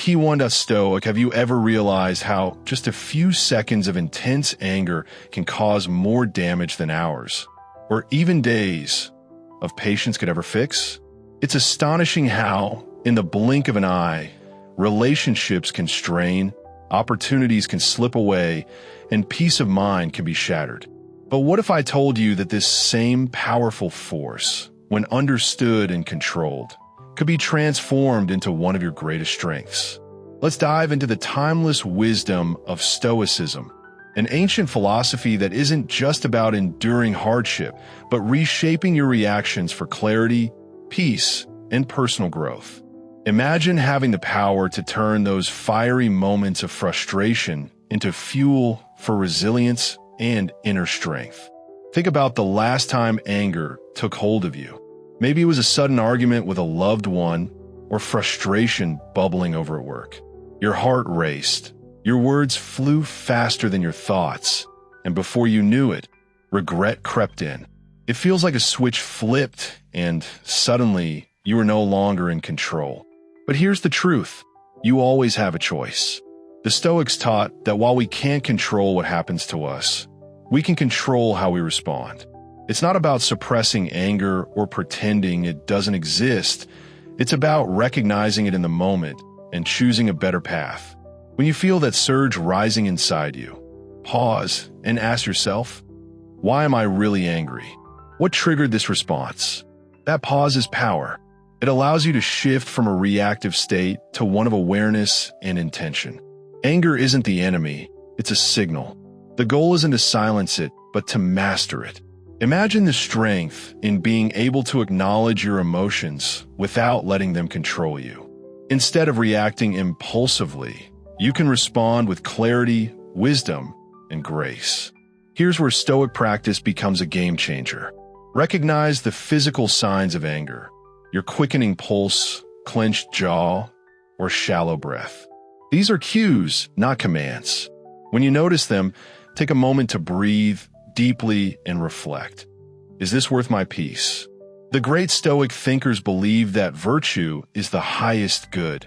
Key 1. Stoic, have you ever realized how just a few seconds of intense anger can cause more damage than hours, or even days, of patience could ever fix? It's astonishing how, in the blink of an eye, relationships can strain, opportunities can slip away, and peace of mind can be shattered. But what if I told you that this same powerful force, when understood and controlled, could be transformed into one of your greatest strengths? Let's dive into the timeless wisdom of Stoicism, an ancient philosophy that isn't just about enduring hardship, but reshaping your reactions for clarity, peace, and personal growth. Imagine having the power to turn those fiery moments of frustration into fuel for resilience and inner strength. Think about the last time anger took hold of you. Maybe it was a sudden argument with a loved one or frustration bubbling over at work. Your heart raced. Your words flew faster than your thoughts. And before you knew it, regret crept in. It feels like a switch flipped and suddenly you are no longer in control. But here's the truth. You always have a choice. The Stoics taught that while we can't control what happens to us, we can control how we respond. It's not about suppressing anger or pretending it doesn't exist. It's about recognizing it in the moment and choosing a better path. When you feel that surge rising inside you, pause and ask yourself, why am I really angry? What triggered this response? That pause is power. It allows you to shift from a reactive state to one of awareness and intention. Anger isn't the enemy, it's a signal. The goal isn't to silence it, but to master it. Imagine the strength in being able to acknowledge your emotions without letting them control you. Instead of reacting impulsively, you can respond with clarity, wisdom, and grace. Here's where Stoic practice becomes a game changer. Recognize the physical signs of anger: your quickening pulse, clenched jaw, or shallow breath. These are cues, not commands. When you notice them, take a moment to breathe deeply and reflect. Is this worth my peace? The great Stoic thinkers believed that virtue is the highest good,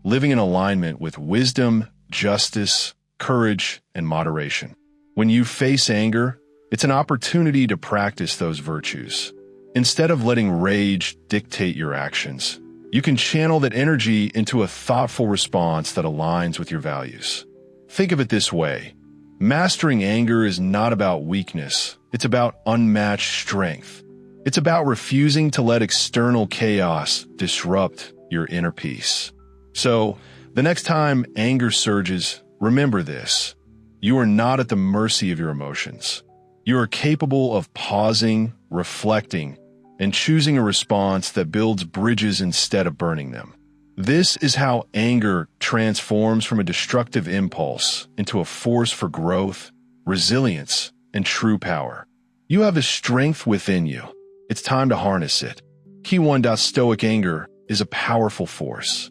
living in alignment with wisdom, justice, courage, and moderation. When you face anger, it's an opportunity to practice those virtues. Instead of letting rage dictate your actions, you can channel that energy into a thoughtful response that aligns with your values. Think of it this way. Mastering anger is not about weakness. It's about unmatched strength. It's about refusing to let external chaos disrupt your inner peace. So, the next time anger surges, remember this. You are not at the mercy of your emotions. You are capable of pausing, reflecting, and choosing a response that builds bridges instead of burning them. This is how anger transforms from a destructive impulse into a force for growth, resilience, and true power. You have a strength within you. It's time to harness it. Key 1. Stoic anger is a powerful force.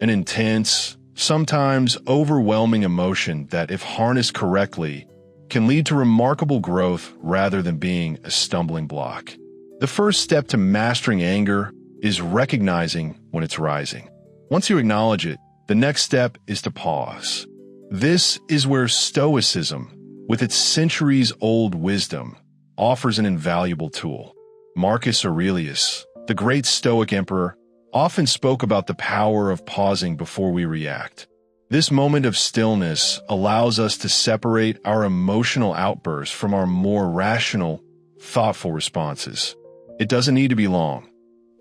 An intense, sometimes overwhelming emotion that, if harnessed correctly, can lead to remarkable growth rather than being a stumbling block. The first step to mastering anger is recognizing when it's rising. Once you acknowledge it, the next step is to pause. This is where Stoicism, with its centuries-old wisdom, offers an invaluable tool. Marcus Aurelius, the great Stoic emperor, often spoke about the power of pausing before we react. This moment of stillness allows us to separate our emotional outbursts from our more rational, thoughtful responses. It doesn't need to be long.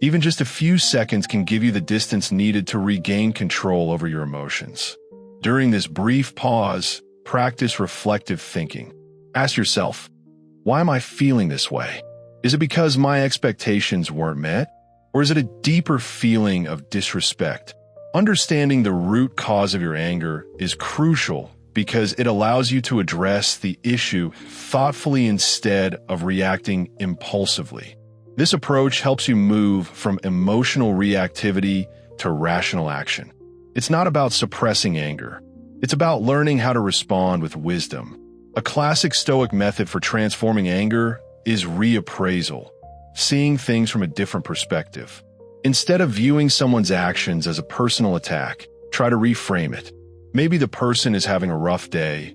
Even just a few seconds can give you the distance needed to regain control over your emotions. During this brief pause, practice reflective thinking. Ask yourself, why am I feeling this way? Is it because my expectations weren't met? Or is it a deeper feeling of disrespect? Understanding the root cause of your anger is crucial because it allows you to address the issue thoughtfully instead of reacting impulsively. This approach helps you move from emotional reactivity to rational action. It's not about suppressing anger. It's about learning how to respond with wisdom. A classic Stoic method for transforming anger is reappraisal, seeing things from a different perspective. Instead of viewing someone's actions as a personal attack, Try to reframe it. Maybe the person is having a rough day,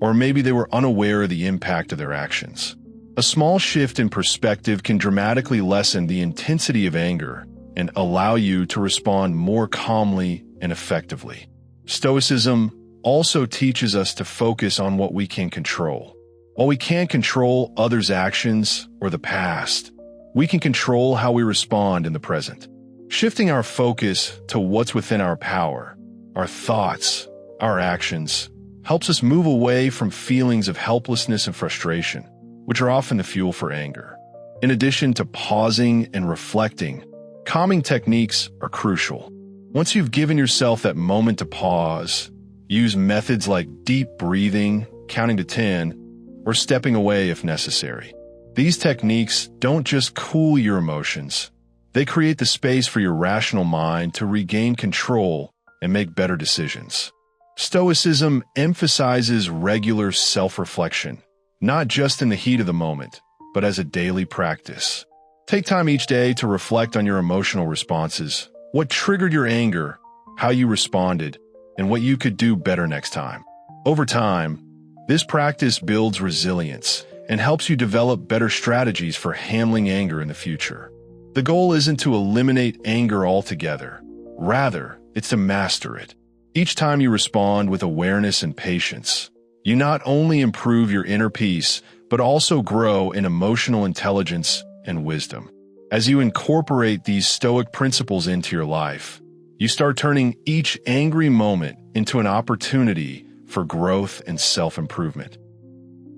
or maybe they were unaware of the impact of their actions. A small shift in perspective can dramatically lessen the intensity of anger and allow you to respond more calmly and effectively. Stoicism also teaches us to focus on what we can control. While we can't control others' actions or the past, we can control how we respond in the present. Shifting our focus to what's within our power, our thoughts, our actions, helps us move away from feelings of helplessness and frustration, which are often the fuel for anger. In addition to pausing and reflecting, calming techniques are crucial. Once you've given yourself that moment to pause, use methods like deep breathing, counting to 10, or stepping away if necessary. These techniques don't just cool your emotions, they create the space for your rational mind to regain control and make better decisions. Stoicism emphasizes regular self-reflection, not just in the heat of the moment, but as a daily practice. Take time each day to reflect on your emotional responses, what triggered your anger, how you responded, and what you could do better next time. Over time, this practice builds resilience and helps you develop better strategies for handling anger in the future. The goal isn't to eliminate anger altogether. Rather, it's to master it. Each time you respond with awareness and patience, you not only improve your inner peace, but also grow in emotional intelligence and wisdom. As you incorporate these Stoic principles into your life, you start turning each angry moment into an opportunity for growth and self-improvement.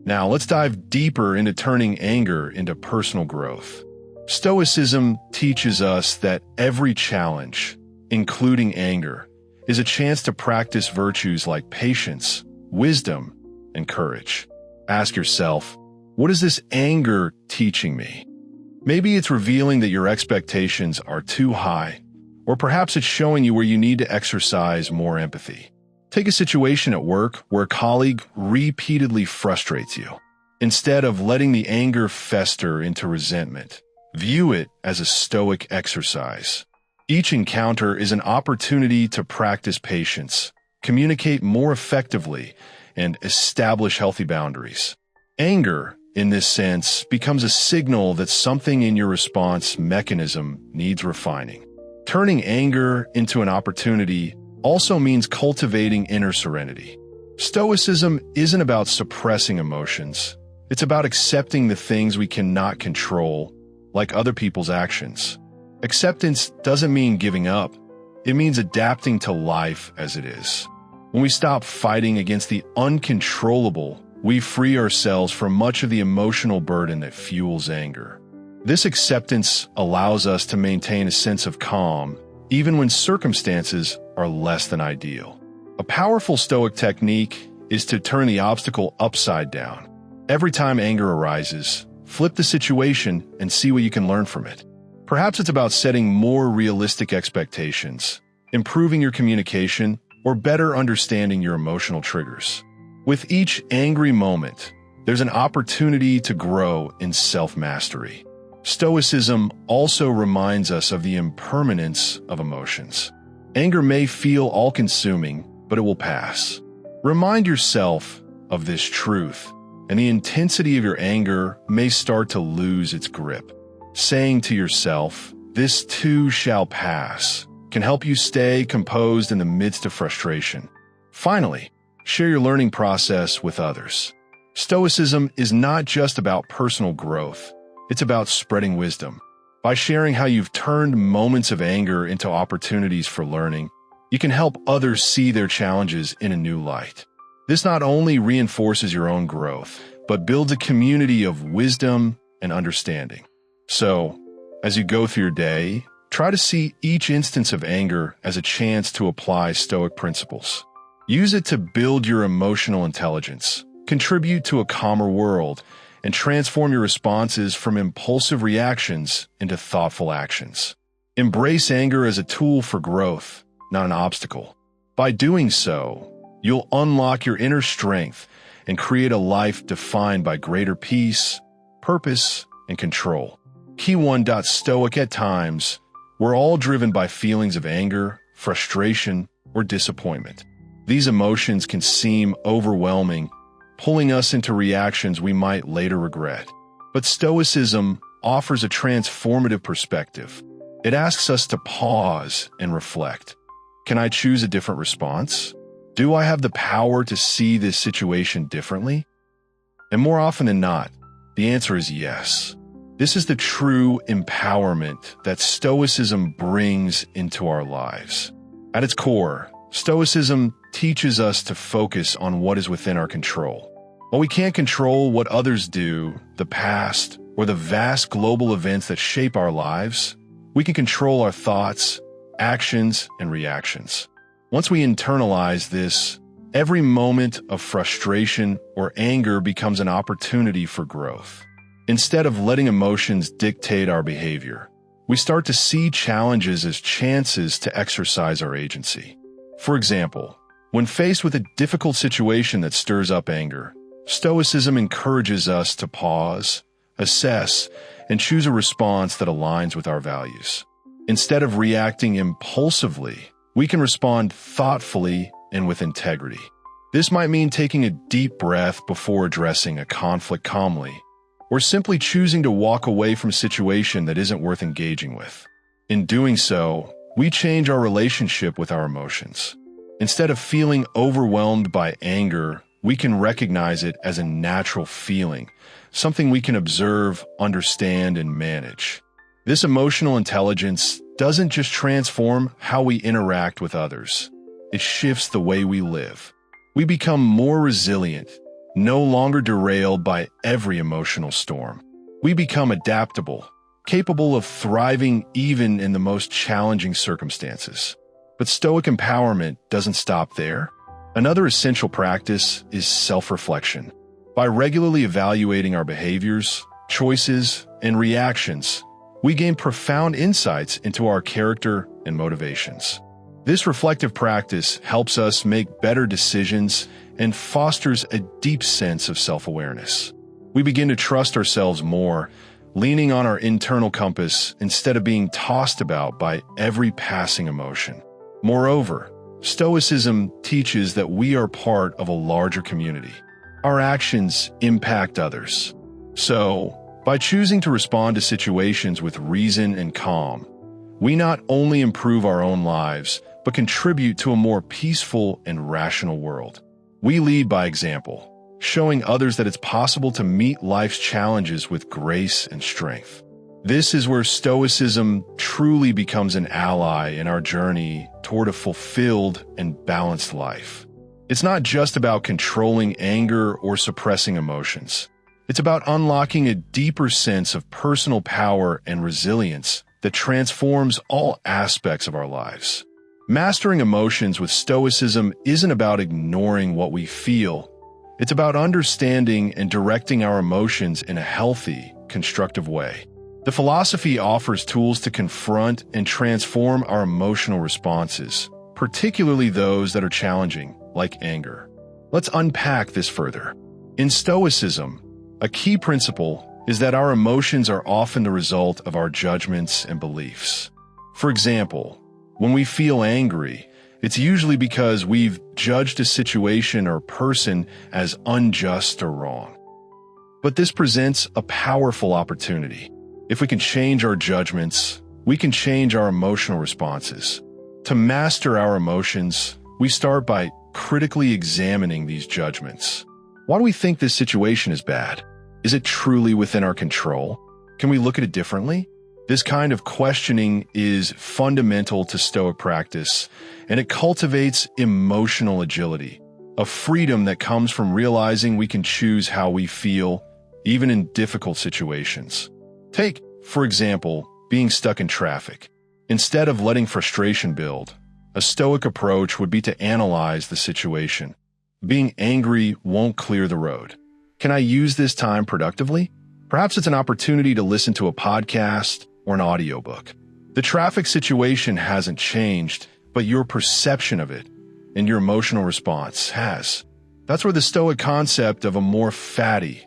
Now, let's dive deeper into turning anger into personal growth. Stoicism teaches us that every challenge, including anger, is a chance to practice virtues like patience, wisdom, and courage. Ask yourself, what is this anger teaching me? Maybe it's revealing that your expectations are too high, or perhaps it's showing you where you need to exercise more empathy. Take a situation at work where a colleague repeatedly frustrates you. Instead of letting the anger fester into resentment, view it as a Stoic exercise. Each encounter is an opportunity to practice patience, communicate more effectively, and establish healthy boundaries. Anger, in this sense, becomes a signal that something in your response mechanism needs refining. Turning anger into an opportunity also means cultivating inner serenity. Stoicism isn't about suppressing emotions. It's about accepting the things we cannot control, like other people's actions. Acceptance doesn't mean giving up. It means adapting to life as it is. When we stop fighting against the uncontrollable, we free ourselves from much of the emotional burden that fuels anger. This acceptance allows us to maintain a sense of calm, even when circumstances are less than ideal. A powerful Stoic technique is to turn the obstacle upside down. Every time anger arises, flip the situation and see what you can learn from it. Perhaps it's about setting more realistic expectations, improving your communication, or better understanding your emotional triggers. With each angry moment, there's an opportunity to grow in self-mastery. Stoicism also reminds us of the impermanence of emotions. Anger may feel all-consuming, but it will pass. Remind yourself of this truth, and the intensity of your anger may start to lose its grip. Saying to yourself, "This too shall pass," can help you stay composed in the midst of frustration. Finally, share your learning process with others. Stoicism is not just about personal growth. It's about spreading wisdom. By sharing how you've turned moments of anger into opportunities for learning, you can help others see their challenges in a new light. This not only reinforces your own growth, but builds a community of wisdom and understanding. So, as you go through your day, try to see each instance of anger as a chance to apply Stoic principles. Use it to build your emotional intelligence, contribute to a calmer world, and transform your responses from impulsive reactions into thoughtful actions. Embrace anger as a tool for growth, not an obstacle. By doing so, you'll unlock your inner strength and create a life defined by greater peace, purpose, and control. Key 1. Stoic at times, we're all driven by feelings of anger, frustration, or disappointment. These emotions can seem overwhelming, pulling us into reactions we might later regret. But Stoicism offers a transformative perspective. It asks us to pause and reflect. Can I choose a different response? Do I have the power to see this situation differently? And more often than not, the answer is yes. This is the true empowerment that Stoicism brings into our lives. At its core, Stoicism teaches us to focus on what is within our control. While we can't control what others do, the past, or the vast global events that shape our lives, we can control our thoughts, actions, and reactions. Once we internalize this, every moment of frustration or anger becomes an opportunity for growth. Instead of letting emotions dictate our behavior, we start to see challenges as chances to exercise our agency. For example, when faced with a difficult situation that stirs up anger, Stoicism encourages us to pause, assess, and choose a response that aligns with our values. Instead of reacting impulsively, we can respond thoughtfully and with integrity. This might mean taking a deep breath before addressing a conflict calmly, or simply choosing to walk away from a situation that isn't worth engaging with. In doing so, we change our relationship with our emotions. Instead of feeling overwhelmed by anger, we can recognize it as a natural feeling, something we can observe, understand, and manage. This emotional intelligence doesn't just transform how we interact with others. It shifts the way we live. We become more resilient, no longer derailed by every emotional storm. We become adaptable, capable of thriving even in the most challenging circumstances. But Stoic empowerment doesn't stop there. Another essential practice is self-reflection. By regularly evaluating our behaviors, choices, and reactions, we gain profound insights into our character and motivations. This reflective practice helps us make better decisions and fosters a deep sense of self-awareness. We begin to trust ourselves more, leaning on our internal compass instead of being tossed about by every passing emotion. Moreover, Stoicism teaches that we are part of a larger community. Our actions impact others. So, by choosing to respond to situations with reason and calm, we not only improve our own lives, but contribute to a more peaceful and rational world. We lead by example, showing others that it's possible to meet life's challenges with grace and strength. This is where Stoicism truly becomes an ally in our journey toward a fulfilled and balanced life. It's not just about controlling anger or suppressing emotions. It's about unlocking a deeper sense of personal power and resilience that transforms all aspects of our lives. Mastering emotions with Stoicism isn't about ignoring what we feel. It's about understanding and directing our emotions in a healthy, constructive way. The philosophy offers tools to confront and transform our emotional responses, particularly those that are challenging, like anger. Let's unpack this further. In Stoicism, a key principle is that our emotions are often the result of our judgments and beliefs. For example, when we feel angry, it's usually because we've judged a situation or person as unjust or wrong. But this presents a powerful opportunity. If we can change our judgments, we can change our emotional responses. To master our emotions, we start by critically examining these judgments. Why do we think this situation is bad? Is it truly within our control? Can we look at it differently? This kind of questioning is fundamental to Stoic practice, and it cultivates emotional agility, a freedom that comes from realizing we can choose how we feel, even in difficult situations. Take, for example, being stuck in traffic. Instead of letting frustration build, a Stoic approach would be to analyze the situation. Being angry won't clear the road. Can I use this time productively? Perhaps it's an opportunity to listen to a podcast or an audiobook. The traffic situation hasn't changed, but your perception of it and your emotional response has. That's where the Stoic concept of amor fati,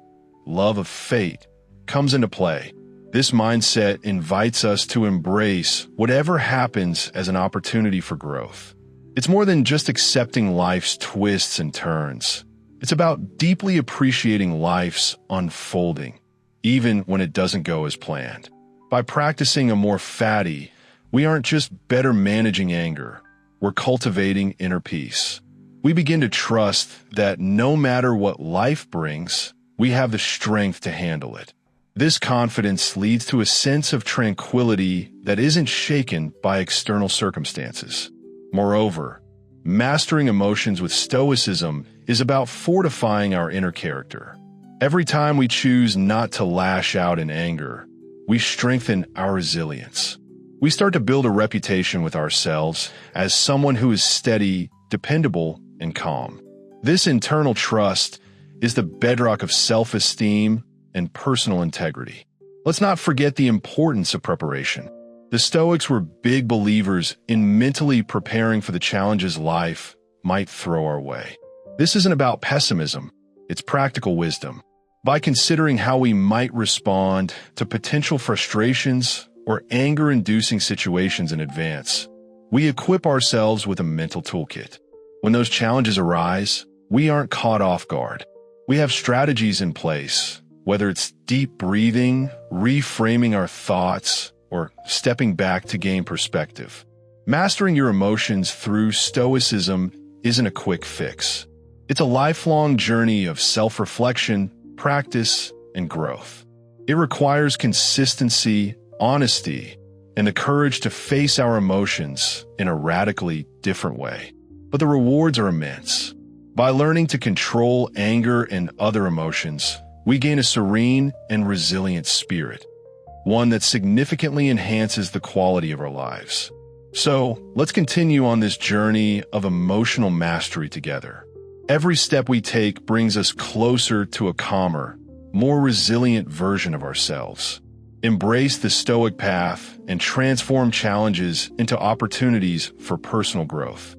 love of fate, comes into play. This mindset invites us to embrace whatever happens as an opportunity for growth. It's more than just accepting life's twists and turns. It's about deeply appreciating life's unfolding, even when it doesn't go as planned. By practicing a more fatty, we aren't just better managing anger, we're cultivating inner peace. We begin to trust that no matter what life brings, we have the strength to handle it. This confidence leads to a sense of tranquility that isn't shaken by external circumstances. Moreover, mastering emotions with Stoicism is about fortifying our inner character. Every time we choose not to lash out in anger, we strengthen our resilience. We start to build a reputation with ourselves as someone who is steady, dependable, and calm. This internal trust is the bedrock of self-esteem and personal integrity. Let's not forget the importance of preparation. The Stoics were big believers in mentally preparing for the challenges life might throw our way. This isn't about pessimism, it's practical wisdom. By considering how we might respond to potential frustrations or anger-inducing situations in advance, we equip ourselves with a mental toolkit. When those challenges arise, we aren't caught off guard. We have strategies in place, whether it's deep breathing, reframing our thoughts, or stepping back to gain perspective. Mastering your emotions through Stoicism isn't a quick fix. It's a lifelong journey of self-reflection, practice, and growth. It requires consistency, honesty, and the courage to face our emotions in a radically different way. But the rewards are immense. By learning to control anger and other emotions, we gain a serene and resilient spirit, one that significantly enhances the quality of our lives. So, let's continue on this journey of emotional mastery together. Every step we take brings us closer to a calmer, more resilient version of ourselves. Embrace the Stoic path and transform challenges into opportunities for personal growth.